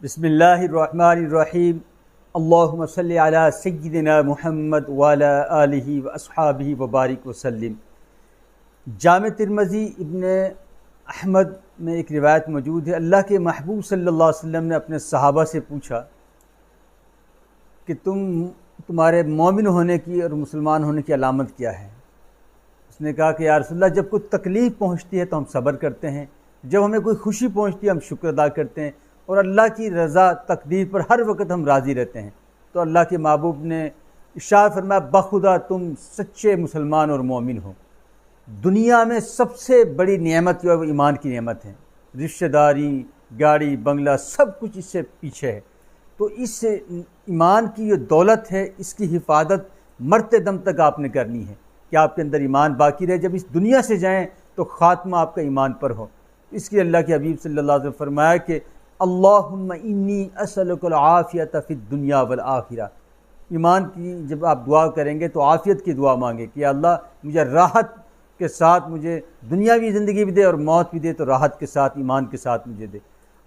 بسم اللہ الرحمن الرحیم اللہم صلی علی سیدنا محمد وعلی آلہ واصحابہ وبارک وسلم۔ جامع ترمذی ابن احمد میں ایک روایت موجود ہے، اللہ کے محبوب صلی اللہ علیہ وسلم نے اپنے صحابہ سے پوچھا کہ تمہارے مومن ہونے کی اور مسلمان ہونے کی علامت کیا ہے؟ اس نے کہا کہ یا رسول اللہ، جب کوئی تکلیف پہنچتی ہے تو ہم صبر کرتے ہیں، جب ہمیں کوئی خوشی پہنچتی ہے ہم شکر ادا کرتے ہیں، اور اللہ کی رضا تقدیر پر ہر وقت ہم راضی رہتے ہیں۔ تو اللہ کے محبوب نے ارشاد فرمایا، بخدا تم سچے مسلمان اور مومن ہو۔ دنیا میں سب سے بڑی نعمت جو ہے وہ ایمان کی نعمت ہے۔ رشتہ داری، گاڑی، بنگلہ، سب کچھ اس سے پیچھے ہے۔ تو اس ایمان کی جو دولت ہے اس کی حفاظت مرتے دم تک آپ نے کرنی ہے کہ آپ کے اندر ایمان باقی رہے، جب اس دنیا سے جائیں تو خاتمہ آپ کا ایمان پر ہو۔ اس کے اللہ کے حبیب صلی اللہ علیہ وسلم فرمایا کہ اللہم انی اسألک العافیۃ فی الدنیا والآخرہ۔ ایمان کی جب آپ دعا کریں گے تو عافیت کی دعا مانگے کہ اللہ مجھے راحت کے ساتھ مجھے دنیاوی زندگی بھی دے اور موت بھی دے، تو راحت کے ساتھ ایمان کے ساتھ مجھے دے۔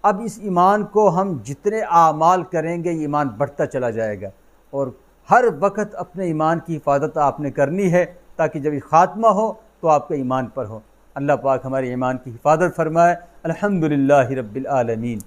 اب اس ایمان کو ہم جتنے اعمال کریں گے یہ ایمان بڑھتا چلا جائے گا، اور ہر وقت اپنے ایمان کی حفاظت آپ نے کرنی ہے تاکہ جب یہ خاتمہ ہو تو آپ کا ایمان پر ہو۔ اللہ پاک ہمارے ایمان کی حفاظت فرمائے۔ الحمدللہ رب العالمین۔